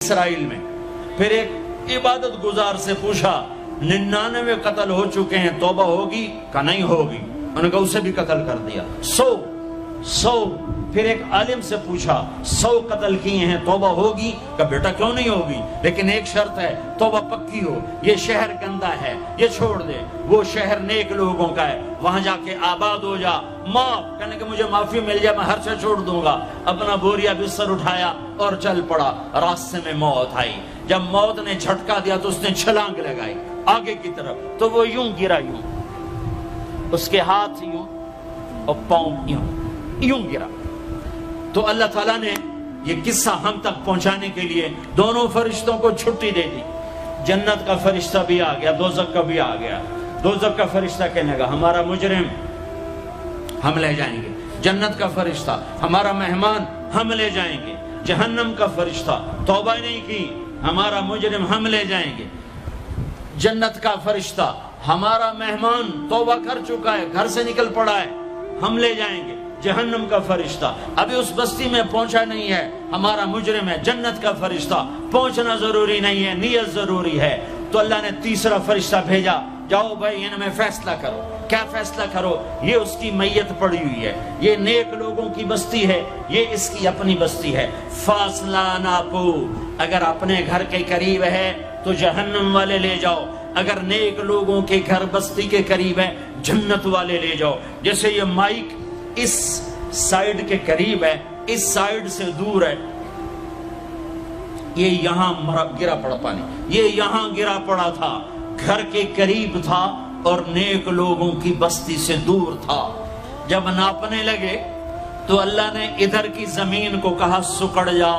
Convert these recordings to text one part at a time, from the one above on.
Israel में। फिर एक इबादत गुजार से पूछा 99 कत्ल हो चुके हैं, तौबा होगी? का नहीं होगी। उन्होंने कहा उसे भी कत्ल कर दिया। 100। फिर एक आलिम से पूछा 100 कत्ल किए हैं, तौबा होगी? का बेटा क्यों नहीं होगी, लेकिन एक शर्त है, तौबा पक्की हो। ये शहर गंदा है, ये छोड़ दे, वो शहर नेक लोगों का है, वहां जाके आबाद हो जा। माफ कहने के मुझे माफी मिल जाए, मैं हर से छोड़ दूंगा। अपना बोरिया बिस्तर उठाया और चल पड़ा। रास्ते में मौत आई। जब मौत ने झटका दिया तो उसने छलांग लगाई आगे की तरफ, तो वो यूं गिरा, यूं, उसके हाथ यूं और पांव यूं गिरा। तो अल्लाह ताला ने ये किस्सा हम तक पहुंचाने के लिए दोनों फरिश्तों को छुट्टी दे दी। जन्नत का फरिश्ता भी आ गया, दोज़ख का भी आ गया। दोज़ख का फरिश्ता कहने लगा हमारा मुजरिम हम ले जाएंगे। जन्नत का फरिश्ता हमारा मेहमान हम ले जाएंगे। जहन्नम का फरिश्ता तौबा नहीं की, हमारा मुजरिम हम ले जाएंगे। जन्नत का फरिश्ता हमारा मेहमान तौबा कर चुका है, घर से निकल पड़ा है, हम ले जाएंगे। जहन्नम का फरिश्ता अभी उस बस्ती में पहुंचा नहीं है, हमारा मुजरिम है। जन्नत का फरिश्ता पहुंचना जरूरी नहीं है, नियत जरूरी है। तो अल्लाह ने तीसरा फरिश्ता भेजा, जाओ भाई इनमें फैसला करो। क्या फैसला करो? ये उसकी मैयत पड़ी हुई है, ये नेक लोगों की बस्ती है, ये इसकी अपनी बस्ती है। फासला नापो, अगर अपने घर के करीब है तो जहन्नम वाले ले जाओ, अगर नेक लोगों के घर बस्ती के करीब है जन्नत वाले ले जाओ। जैसे ये माइक इस साइड के करीब है, इस साइड से दूर है, ये यहां गिरा पड़ा पानी, ये यहां गिरा पड़ा था, घर के करीब था और नेक लोगों की बस्ती से दूर था। जब नापने लगे तो अल्लाह ने इधर की जमीन को कहा सुकड़ जा,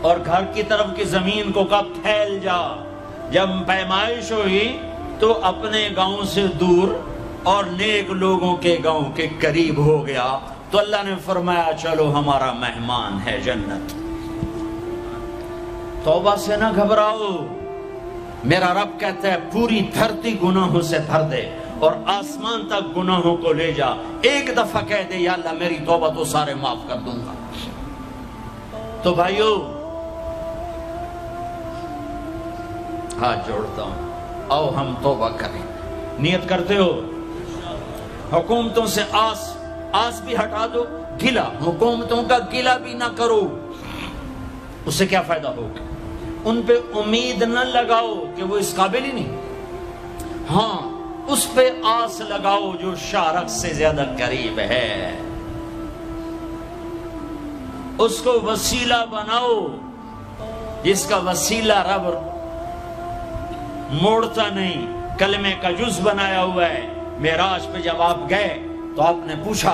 और घर की तरफ की जमीन को कहा फैल जा। जब पैमाइश हुई तो अपने गांव से दूर और नेक लोगों के गांव के करीब हो गया। तो अल्लाह ने फरमाया चलो हमारा मेहमान है जन्नत। तौबा से ना घबराओ, मेरा रब कहता है पूरी धरती गुनाहों से भर दे और आसमान तक गुनाहों को ले जा। एक दफा कह दे या अल्लाह मेरी तौबा तो सारे माफ कर दूंगा। तो भाइयों हाथ जोड़ता हूं, आओ हम तौबा करें। नियत करते हो? हुकूमतों से आस भी हटा दो, गिला, हुकूमतों का गिला भी ना करो, उससे क्या फायदा होगा? उन पे उम्मीद न लगाओ कि वो इस काबिल ही नहीं। हाँ, उस पे आस लगाओ जो शारक से ज्यादा करीब है, उसको वसीला बनाओ जिसका वसीला रब मोड़ता नहीं, कलमे का जुज बनाया हुआ है। मेराज पे जब आप गए तो आपने पूछा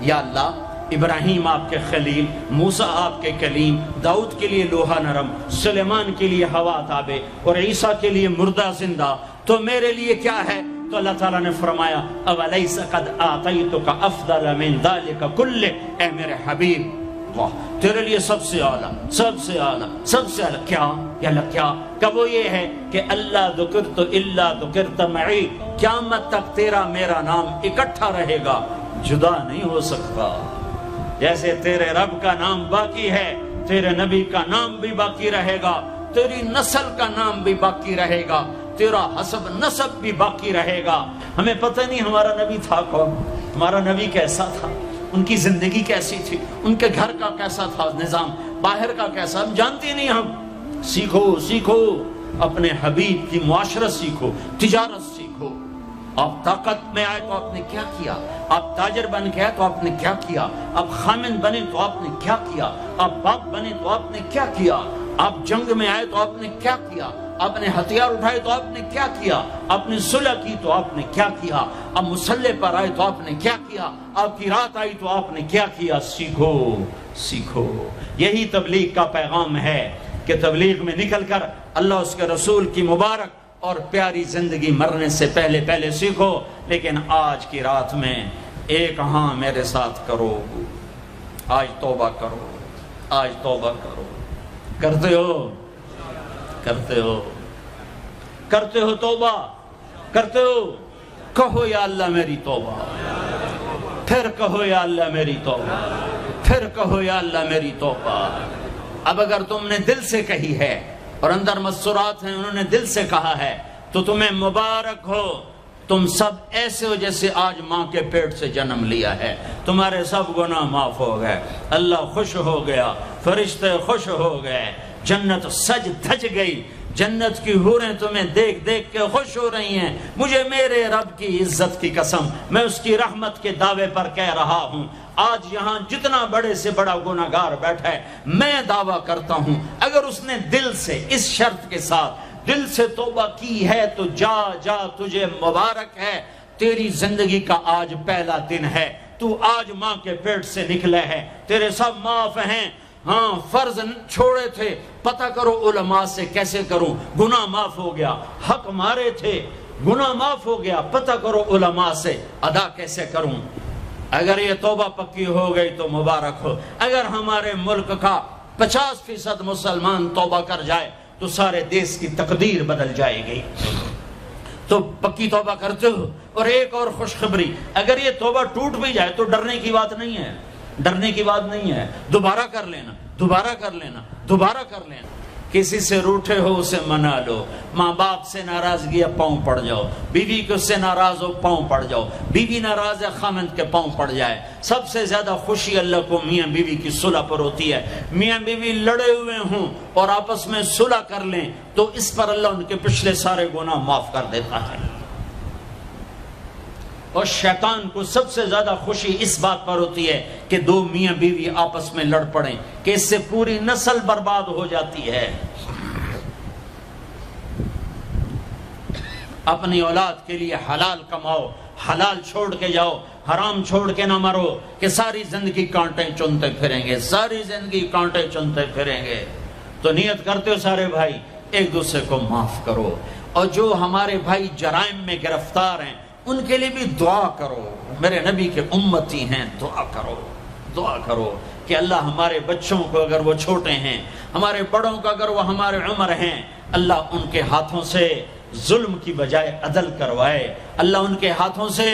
या अल्लाह इब्राहिम आपके खलील, मूसा आपके कलीम, दाऊद के लिए लोहा नरम, सुलेमान के लिए हवा ताबे और ईसा के लिए मुर्दा जिंदा, तो मेरे लिए क्या है? तो अल्लाह ताला ने फरमाया अवलैसा कद आतैतुका अफदल मिन ज़ालिका कुल्ले, ए मेरे हबीब वाह तेरे लिए सबसे आला, सबसे आला, सबसे आला क्या? या अल्लाह क्या? कब वो ये है कि अल्लाह दुकिरत इल्ला दुकिरत मई, क़यामत तक तेरा मेरा नाम इकट्ठा रहेगा, जुदा नहीं हो सकता। जैसे तेरे रब का नाम बाकी है, तेरे नबी का नाम भी बाकी रहेगा, तेरी नस्ल का नाम भी बाकी रहेगा, तेरा हसब नसब भी बाकी रहेगा। हमें पता नहीं हमारा नबी था कौन, हमारा नबी कैसा था, उनकी जिंदगी कैसी थी, उनके घर का कैसा था निजाम, बाहर का कैसा, हम जानते नहीं। हम सीखो सीखो, अपने हबीब की मुआशरत सीखो, तिजारत सीखो। आप ताकत में आए तो आपने क्या किया, आप ताजर बन के आए तो आपने क्या किया, आप खामिन बने तो आपने क्या किया, आप बाप बने तो आपने क्या किया, आप जंग में आए तो आपने क्या किया, आपने हथियार उठाए तो आपने क्या किया, आपने सुलह की तो आपने क्या किया, आप मुसल्ले पर आए तो आपने क्या किया, आपकी रात आई तो आपने क्या किया। सीखो सीखो, यही तबलीग का पैगाम है कि तबलीग में निकलकर अल्लाह उसके रसूल की मुबारक और प्यारी जिंदगी मरने से पहले पहले सीखो। लेकिन आज की रात में एक हाँ मेरे साथ करो, आज तौबा करो, आज तौबा करो। करते हो? करते हो? करते हो तौबा? करते हो? कहो या अल्लाह मेरी तौबा, फिर कहो या अल्लाह मेरी तौबा, फिर कहो या अल्लाह मेरी तौबा। اب اگر تم نے دل سے کہی ہے اور اندر مسرات ہیں انہوں نے دل سے کہا ہے تو تمہیں مبارک ہو، تم سب ایسے ہو جیسے آج ماں کے پیٹ سے جنم لیا ہے، تمہارے سب گناہ معاف ہو گئے، اللہ خوش ہو گیا، فرشتے خوش ہو گئے، جنت سج دھج گئی، جنت کی حوریں تمہیں دیکھ دیکھ کے خوش ہو رہی ہیں۔ مجھے میرے رب کی عزت کی قسم، میں اس کی رحمت کے دعوے پر کہہ رہا ہوں، آج یہاں جتنا بڑے سے بڑا گناہگار بیٹھا ہے، میں دعویٰ کرتا ہوں اگر اس نے دل سے اس شرط کے ساتھ دل سے توبہ کی ہے تو جا جا تجھے مبارک ہے، تیری زندگی کا آج پہلا دن ہے، تو آج ماں کے پیٹ سے نکلے ہے، تیرے سب معاف ہیں۔ ہاں فرض چھوڑے تھے، پتہ کرو علماء سے کیسے کروں، گناہ معاف ہو گیا، حق مارے تھے، گناہ معاف ہو گیا، پتہ کرو علماء سے ادا کیسے کروں۔ اگر یہ توبہ پکی ہو گئی تو مبارک ہو۔ اگر ہمارے ملک کا 50% مسلمان توبہ کر جائے تو سارے دیش کی تقدیر بدل جائے گی۔ تو پکی توبہ کرتے ہو۔ اور ایک اور خوشخبری، اگر یہ توبہ ٹوٹ بھی جائے تو ڈرنے کی بات نہیں ہے، ڈرنے کی بات نہیں ہے، دوبارہ کر لینا، دوبارہ کر لینا، دوبارہ کر لینا۔ کسی سے روٹھے ہو اسے منا لو، ماں باپ سے ناراضگی ہے پاؤں پڑ جاؤ، بیوی کو سے ناراض ہو پاؤں پڑ جاؤ، بیوی ناراض ہے خامند کے پاؤں پڑ جائے۔ سب سے زیادہ خوشی اللہ کو میاں بیوی کی صلح پر ہوتی ہے۔ میاں بیوی لڑے ہوئے ہوں اور آپس میں صلح کر لیں تو اس پر اللہ ان کے پچھلے سارے گناہ معاف کر دیتا ہے۔ اور شیطان کو سب سے زیادہ خوشی اس بات پر ہوتی ہے کہ دو میاں بیوی آپس میں لڑ پڑیں، کہ اس سے پوری نسل برباد ہو جاتی ہے۔ اپنی اولاد کے لیے حلال کماؤ، حلال چھوڑ کے جاؤ، حرام چھوڑ کے نہ مرو کہ ساری زندگی کانٹے چنتے پھریں گے، ساری زندگی کانٹے چنتے پھریں گے۔ تو نیت کرتے ہو سارے بھائی ایک دوسرے کو معاف کرو، اور جو ہمارے بھائی جرائم میں گرفتار ہیں ان کے لیے بھی دعا کرو، میرے نبی کے امتی ہیں، دعا کرو، دعا کرو کہ اللہ ہمارے بچوں کو اگر وہ چھوٹے ہیں، ہمارے بڑوں کو اگر وہ ہمارے عمر ہیں، اللہ ان کے ہاتھوں سے ظلم کی بجائے عدل کروائے، اللہ ان کے ہاتھوں سے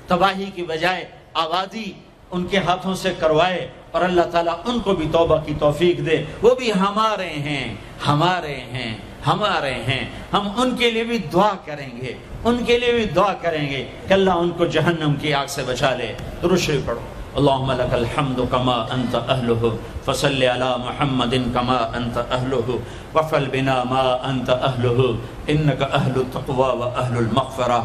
تباہی کی بجائے آبادی ان کے ہاتھوں سے کروائے، اور اللہ تعالیٰ ان کو بھی توبہ کی توفیق دے۔ وہ بھی ہمارے ہیں، ہمارے ہیں، ہمارے ہیں، ہم ان کے لیے بھی دعا کریں گے، ان کے لیے بھی دعا کریں گے کہ اللہ ان کو جہنم کی آگ سے بچا لے۔ درود شریف پڑھو۔ اللہم لک الحمد کما انت اہلہ فصل علی محمد کما انت اہلہ وفعل بنا ما انت اہلہ انک اہل التقوی و اہل المغفرہ،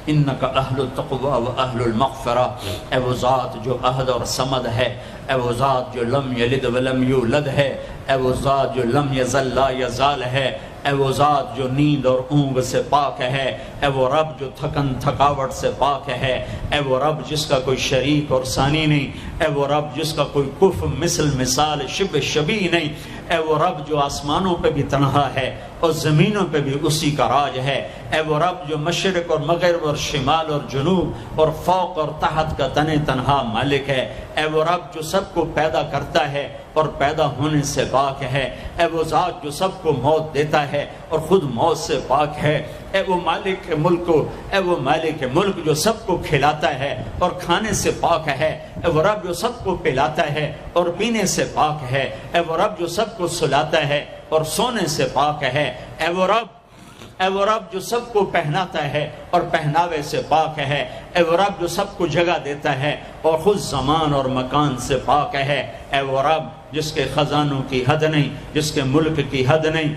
انک اہل التقوی و اہل المغفرہ۔ اے وہ ذات جو احد اور صمد ہے، اے وہ ذات جو لم یلد ولم یولد ہے، اے وہ ذات جو لم یزل لا یزال ہے، اے وہ ذات جو نیند اور اونگ سے پاک ہے، اے وہ رب جو تھکن تھکاوٹ سے پاک ہے، اے وہ رب جس کا کوئی شریک اور ثانی نہیں، اے وہ رب جس کا کوئی کف مثل مثال شبہ شبیہ نہیں، اے وہ رب جو آسمانوں پہ بھی تنہا ہے اور زمینوں پہ بھی اسی کا راج ہے، اے وہ رب جو مشرق اور مغرب اور شمال اور جنوب اور فوق اور تحت کا تنہا مالک ہے، اے وہ رب جو سب کو پیدا کرتا ہے اور پیدا ہونے سے پاک ہے، اے وہ ذات جو سب کو موت دیتا ہے اور خود موت سے پاک ہے، اے وہ مالک ملک، اے وہ مالک ملک جو سب کو کھلاتا ہے اور کھانے سے پاک ہے، اے وہ رب جو سب کو پلاتا ہے اور پینے سے پاک ہے، اے وہ رب جو سب کو سلاتا ہے اور سونے سے پاک ہے، اے وہ رب جو سب کو پہناتا ہے اور پہناوے سے پاک ہے، اے وہ رب جو سب کو جگہ دیتا ہے اور خود زمان اور مکان سے پاک ہے، اے وہ رب جس کے خزانوں کی حد نہیں، جس کے ملک کی حد نہیں،